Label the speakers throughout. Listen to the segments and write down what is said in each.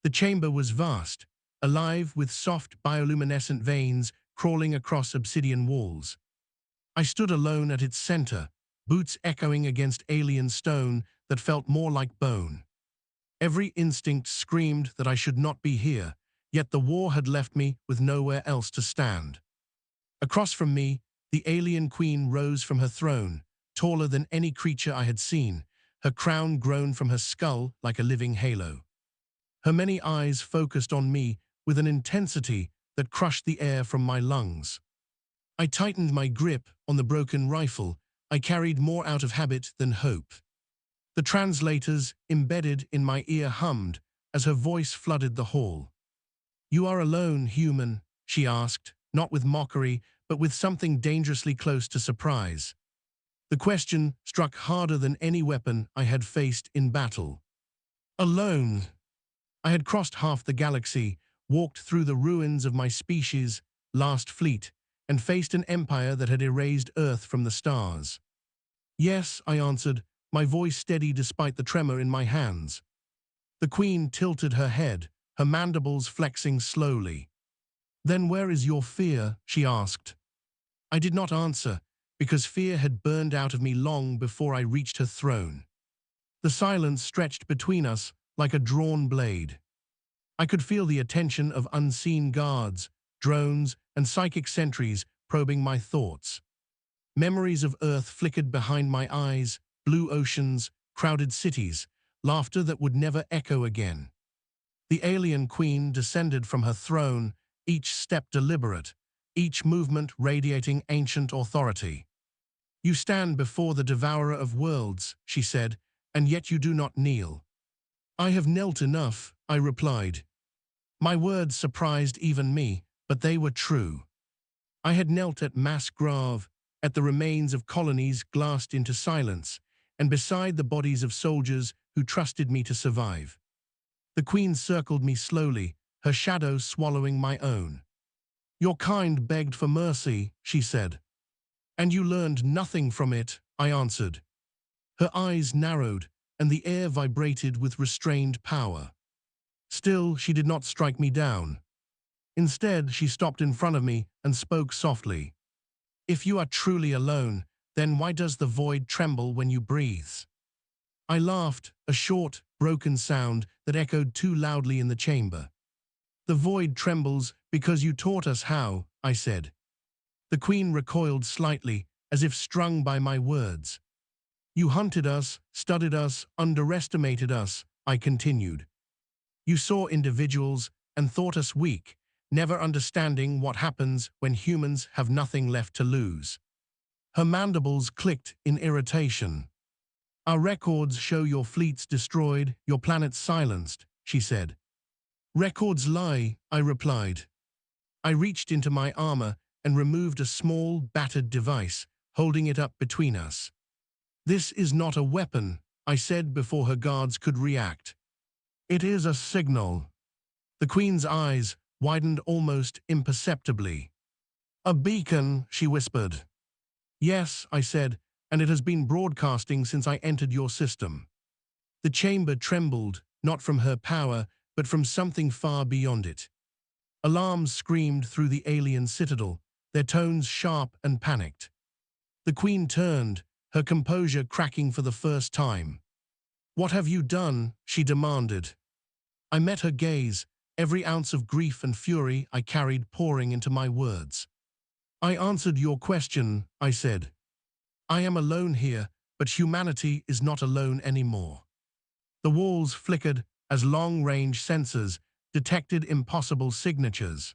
Speaker 1: The chamber was vast, alive with soft bioluminescent veins crawling across obsidian walls. I stood alone at its center, boots echoing against alien stone that felt more like bone. Every instinct screamed that I should not be here, yet the war had left me with nowhere else to stand. Across from me, the alien queen rose from her throne, taller than any creature I had seen, her crown grown from her skull like a living halo. Her many eyes focused on me with an intensity that crushed the air from my lungs. I tightened my grip on the broken rifle I carried more out of habit than hope. The translators embedded in my ear hummed as her voice flooded the hall. "You are alone, human," she asked, not with mockery, but with something dangerously close to surprise. The question struck harder than any weapon I had faced in battle. Alone. I had crossed half the galaxy, walked through the ruins of my species' last fleet, and faced an empire that had erased Earth from the stars. "Yes," I answered, my voice steady despite the tremor in my hands. The queen tilted her head, her mandibles flexing slowly. "Then where is your fear?" she asked. I did not answer, because fear had burned out of me long before I reached her throne. The silence stretched between us like a drawn blade. I could feel the attention of unseen guards, drones, and psychic sentries probing my thoughts. Memories of Earth flickered behind my eyes, blue oceans, crowded cities, laughter that would never echo again. The alien queen descended from her throne, each step deliberate, each movement radiating ancient authority. "You stand before the devourer of worlds," she said, "and yet you do not kneel." "I have knelt enough," I replied. My words surprised even me, but they were true. I had knelt at mass grave, at the remains of colonies glassed into silence, and beside the bodies of soldiers who trusted me to survive. The queen circled me slowly, her shadow swallowing my own. "Your kind begged for mercy," she said. "And you learned nothing from it," I answered. Her eyes narrowed, and the air vibrated with restrained power. Still, she did not strike me down. Instead, she stopped in front of me and spoke softly. "If you are truly alone, then why does the void tremble when you breathe?" I laughed, a short, broken sound that echoed too loudly in the chamber. "The void trembles because you taught us how," I said. The queen recoiled slightly, as if strung by my words. "You hunted us, studied us, underestimated us," I continued. "You saw individuals and thought us weak, never understanding what happens when humans have nothing left to lose." Her mandibles clicked in irritation. "Our records show your fleets destroyed, your planets silenced," she said. "Records lie," I replied. I reached into my armor and removed a small, battered device, holding it up between us. "This is not a weapon," I said before her guards could react. "It is a signal." The queen's eyes widened almost imperceptibly. "A beacon," she whispered. "Yes," I said, "and it has been broadcasting since I entered your system." The chamber trembled, not from her power, but from something far beyond it. Alarms screamed through the alien citadel, their tones sharp and panicked. The queen turned, her composure cracking for the first time. "What have you done?" she demanded. I met her gaze, every ounce of grief and fury I carried pouring into my words. "I answered your question," I said. "I am alone here, but humanity is not alone anymore." The walls flickered as long-range sensors detected impossible signatures.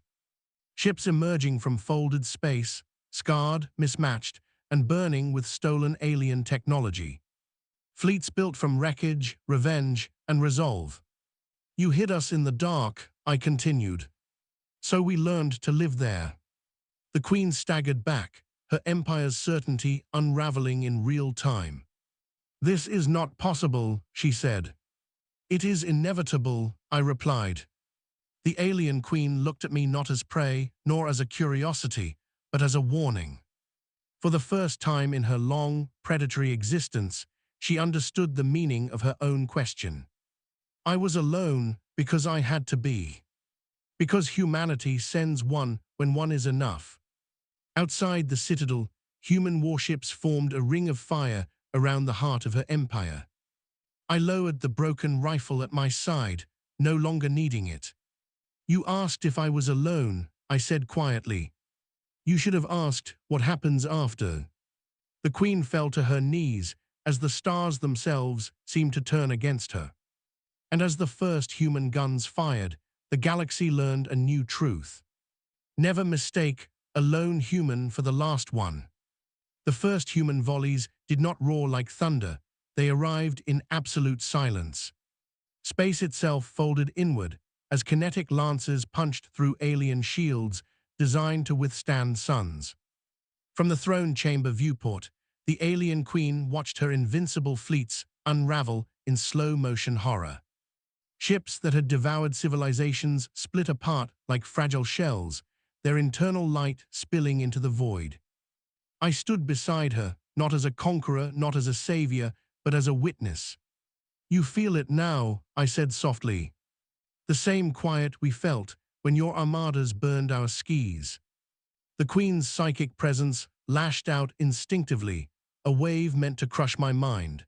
Speaker 1: Ships emerging from folded space, scarred, mismatched, and burning with stolen alien technology. Fleets built from wreckage, revenge, and resolve. "You hid us in the dark," I continued. "So we learned to live there." The queen staggered back, her empire's certainty unraveling in real time. "This is not possible," she said. "It is inevitable," I replied. The alien queen looked at me not as prey, nor as a curiosity, but as a warning. For the first time in her long, predatory existence, she understood the meaning of her own question. I was alone because I had to be. Because humanity sends one when one is enough. Outside the citadel, human warships formed a ring of fire around the heart of her empire. I lowered the broken rifle at my side, no longer needing it. You asked if I was alone, I said quietly. You should have asked what happens after. The queen fell to her knees as the stars themselves seemed to turn against her. And as the first human guns fired, the galaxy learned a new truth. Never mistake a lone human for the last one. The first human volleys did not roar like thunder. They arrived in absolute silence. Space itself folded inward as kinetic lances punched through alien shields designed to withstand suns. From the throne chamber viewport, the alien queen watched her invincible fleets unravel in slow-motion horror. Ships that had devoured civilizations split apart like fragile shells, their internal light spilling into the void. I stood beside her, not as a conqueror, not as a savior, but as a witness. You feel it now, I said softly. The same quiet we felt when your armadas burned our skis. The Queen's psychic presence lashed out instinctively, a wave meant to crush my mind.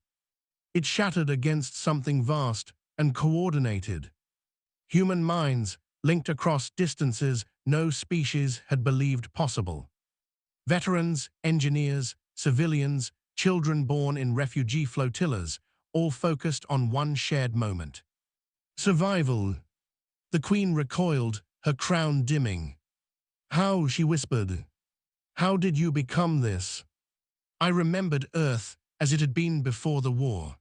Speaker 1: It shattered against something vast and coordinated. Human minds linked across distances no species had believed possible. Veterans, engineers, civilians, children born in refugee flotillas, all focused on one shared moment. Survival. The Queen recoiled, her crown dimming. How, she whispered. How did you become this? I remembered Earth as it had been before the war.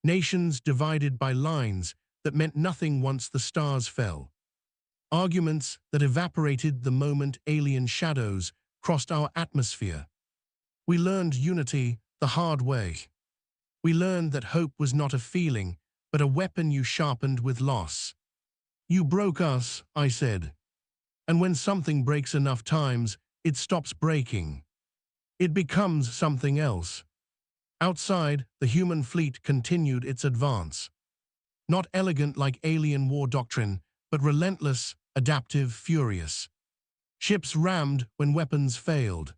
Speaker 1: Nations divided by lines that meant nothing once the stars fell. Arguments that evaporated the moment alien shadows crossed our atmosphere. We learned unity the hard way. We learned that hope was not a feeling, but a weapon you sharpened with loss. You broke us, I said. And when something breaks enough times, it stops breaking. It becomes something else. Outside, the human fleet continued its advance. Not elegant like alien war doctrine, but relentless, adaptive, furious. Ships rammed when weapons failed.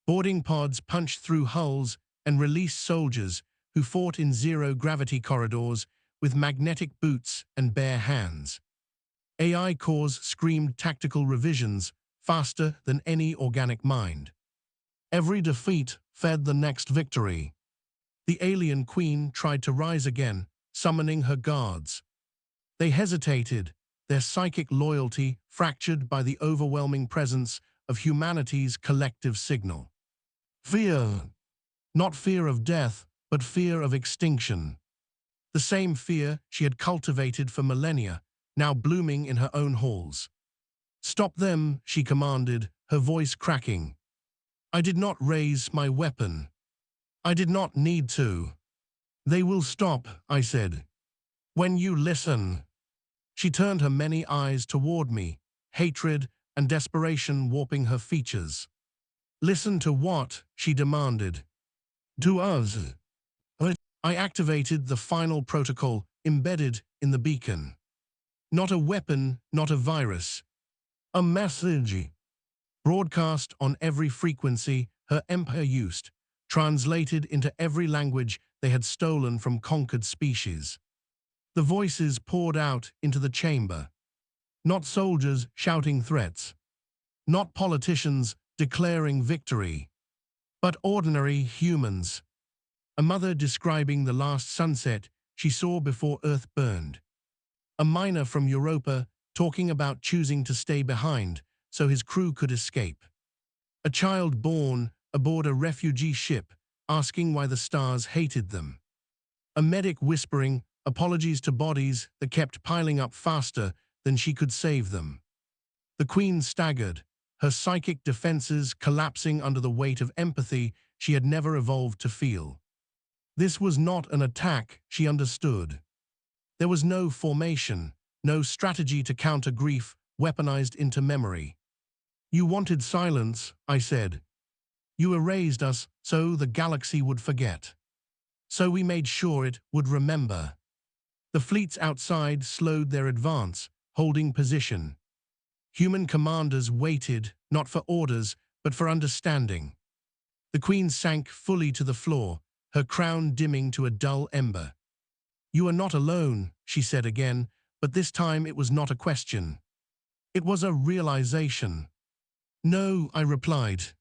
Speaker 1: Boarding pods punched through hulls and released soldiers who fought in zero-gravity corridors with magnetic boots and bare hands. AI cores screamed tactical revisions faster than any organic mind. Every defeat fed the next victory. The alien queen tried to rise again, summoning her guards. They hesitated, their psychic loyalty fractured by the overwhelming presence of humanity's collective signal. Fear. Not fear of death, but fear of extinction. The same fear she had cultivated for millennia, now blooming in her own halls. Stop them, she commanded, her voice cracking. I did not raise my weapon. I did not need to. They will stop, I said. When you listen. She turned her many eyes toward me, hatred and desperation warping her features. Listen to what? She demanded. To us. I activated the final protocol embedded in the beacon. Not a weapon, not a virus. A message. Broadcast on every frequency her empire used, translated into every language they had stolen from conquered species. The voices poured out into the chamber. Not soldiers shouting threats. Not politicians declaring victory. But ordinary humans. A mother describing the last sunset she saw before Earth burned. A miner from Europa talking about choosing to stay behind so his crew could escape. A child born aboard a refugee ship asking why the stars hated them. A medic whispering apologies to bodies that kept piling up faster than she could save them. The Queen staggered, her psychic defenses collapsing under the weight of empathy she had never evolved to feel. This was not an attack, she understood. There was no formation, no strategy to counter grief weaponized into memory. You wanted silence, I said. You erased us so the galaxy would forget. So we made sure it would remember. The fleets outside slowed their advance, holding position. Human commanders waited, not for orders, but for understanding. The Queen sank fully to the floor, her crown dimming to a dull ember. "You are not alone," she said again, but this time it was not a question. It was a realization. "No," I replied.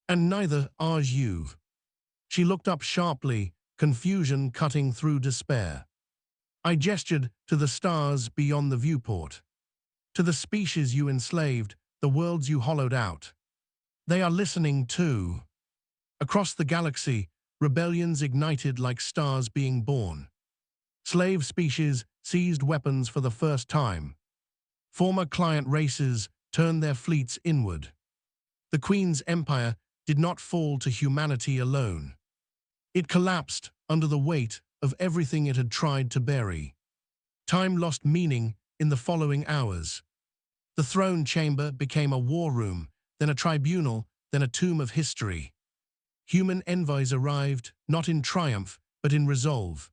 Speaker 1: "And neither are you." She looked up sharply, confusion cutting through despair. I gestured to the stars beyond the viewport. "To the species you enslaved, the worlds you hollowed out. They are listening too." Across the galaxy, rebellions ignited like stars being born. Slave species seized weapons for the first time. Former client races turned their fleets inward. The Queen's empire did not fall to humanity alone. It collapsed under the weight of everything it had tried to bury. Time lost meaning in the following hours. The throne chamber became a war room, then a tribunal, then a tomb of history. Human envoys arrived, not in triumph, but in resolve.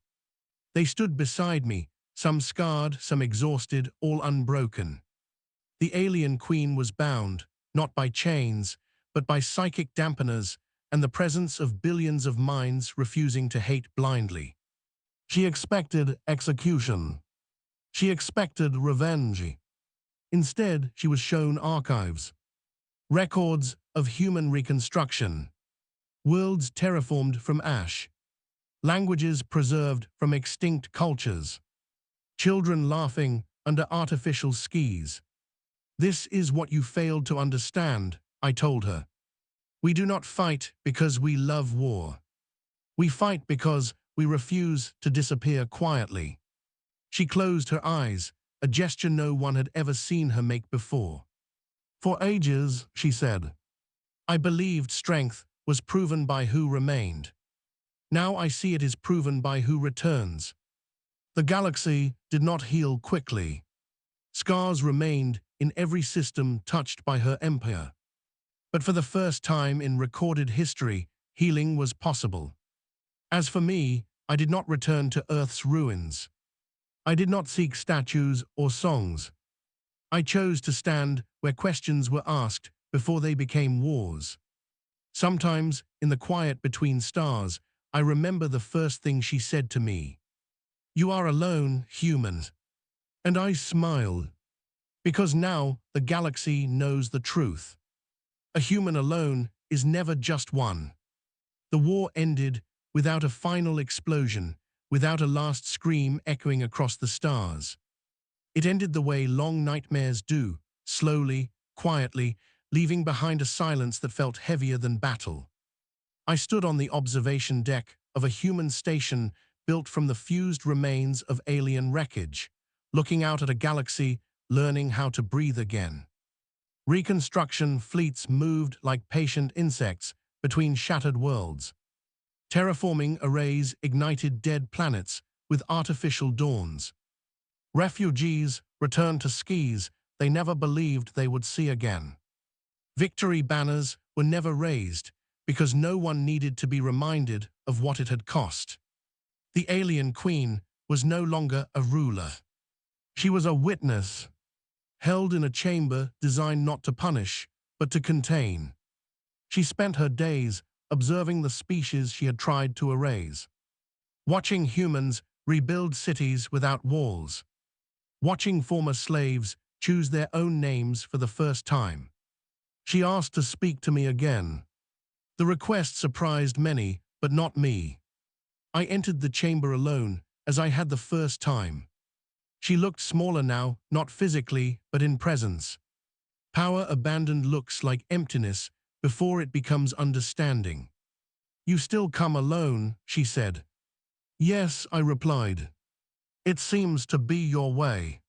Speaker 1: They stood beside me, some scarred, some exhausted, all unbroken. The alien queen was bound, not by chains, but by psychic dampeners and the presence of billions of minds refusing to hate blindly. She expected execution. She expected revenge. Instead, she was shown archives, records of human reconstruction, worlds terraformed from ash, languages preserved from extinct cultures, children laughing under artificial skis. "This is what you failed to understand," I told her. "We do not fight because we love war. We fight because we refuse to disappear quietly." She closed her eyes, a gesture no one had ever seen her make before. "For ages," she said, "I believed strength was proven by who remained. Now I see it is proven by who returns." The galaxy did not heal quickly. Scars remained in every system touched by her empire. But for the first time in recorded history, healing was possible. As for me, I did not return to Earth's ruins. I did not seek statues or songs. I chose to stand where questions were asked before they became wars. Sometimes, in the quiet between stars, I remember the first thing she said to me. "You are alone, human." And I smiled. Because now the galaxy knows the truth. A human alone is never just one. The war ended without a final explosion, without a last scream echoing across the stars. It ended the way long nightmares do, slowly, quietly, leaving behind a silence that felt heavier than battle. I stood on the observation deck of a human station built from the fused remains of alien wreckage, looking out at a galaxy, learning how to breathe again. Reconstruction fleets moved like patient insects between shattered worlds. Terraforming arrays ignited dead planets with artificial dawns. Refugees returned to skis they never believed they would see again. Victory banners were never raised because no one needed to be reminded of what it had cost. The alien queen was no longer a ruler. She was a witness, held in a chamber designed not to punish, but to contain. She spent her days observing the species she had tried to erase, watching humans rebuild cities without walls, watching former slaves choose their own names for the first time. She asked to speak to me again. The request surprised many, but not me. I entered the chamber alone, as I had the first time. She looked smaller now, not physically, but in presence. Power abandoned looks like emptiness before it becomes understanding. "You still come alone," she said. "Yes," I replied. "It seems to be your way."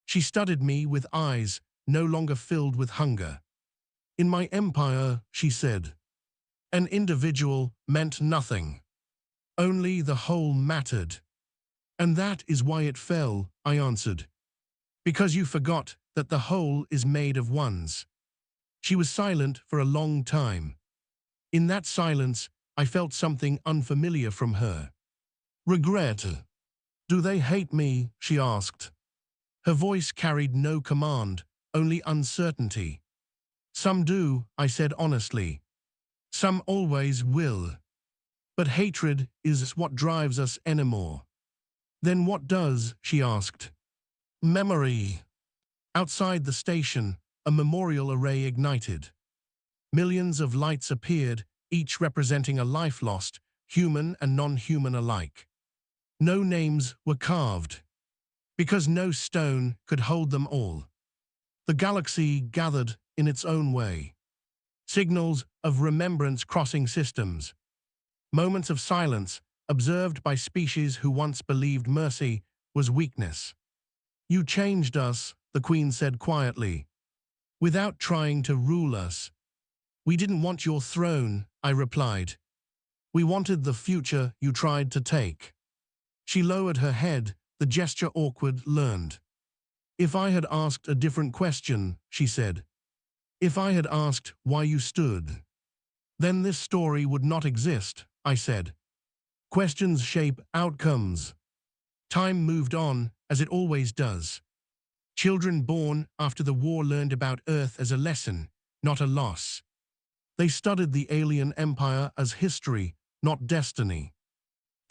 Speaker 1: She studied me with eyes no longer filled with hunger. "In my empire," she said, "an individual meant nothing. Only the whole mattered. And that is why it fell," I answered. "Because you forgot that the whole is made of ones." She was silent for a long time. In that silence, I felt something unfamiliar from her. Regret. Do they hate me? She asked. Her voice carried no command, only uncertainty. Some do, I said honestly. Some always will. But hatred is what drives us anymore. Then what does? She asked. Memory. Outside the station, a memorial array ignited. Millions of lights appeared, each representing a life lost, human and non-human alike. No names were carved, because no stone could hold them all. The galaxy gathered in its own way. Signals of remembrance crossing systems. Moments of silence observed by species who once believed mercy was weakness. You changed us, the Queen said quietly, without trying to rule us. We didn't want your throne, I replied. We wanted the future you tried to take. She lowered her head, the gesture awkward, learned. If I had asked a different question, she said. If I had asked why you stood, then this story would not exist, I said. Questions shape outcomes. Time moved on, as it always does. Children born after the war learned about Earth as a lesson, not a loss. They studied the alien empire as history, not destiny.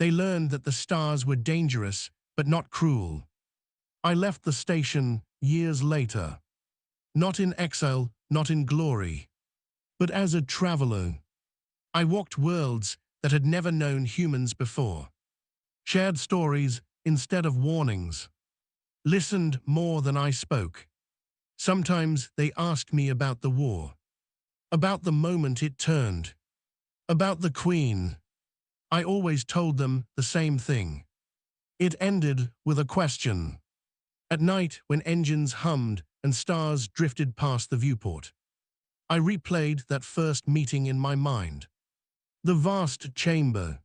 Speaker 1: They learned that the stars were dangerous, but not cruel. I left the station years later. Not in exile, not in glory, but as a traveler. I walked worlds that had never known humans before. Shared stories instead of warnings. Listened more than I spoke. Sometimes they asked me about the war. About the moment it turned. About the Queen. I always told them the same thing. It ended with a question. At night, when engines hummed and stars drifted past the viewport, I replayed that first meeting in my mind. The vast chamber.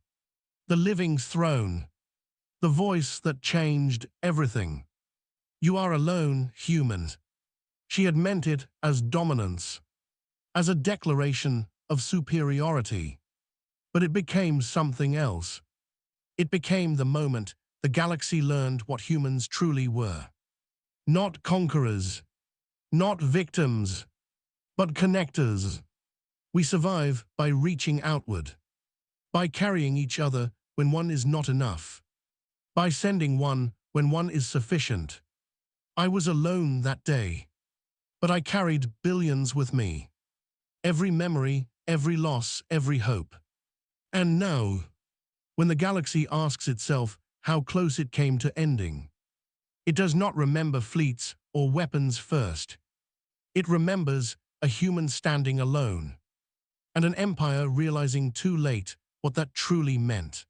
Speaker 1: The living throne. The voice that changed everything. You are alone, human. She had meant it as dominance, as a declaration of superiority. But it became something else. It became the moment the galaxy learned what humans truly were. Not conquerors, not victims, but connectors. We survive by reaching outward, by carrying each other when one is not enough, by sending one when one is sufficient. I was alone that day, but I carried billions with me. Every memory, every loss, every hope. And now, when the galaxy asks itself how close it came to ending, it does not remember fleets or weapons first. It remembers a human standing alone, and an empire realizing too late what that truly meant.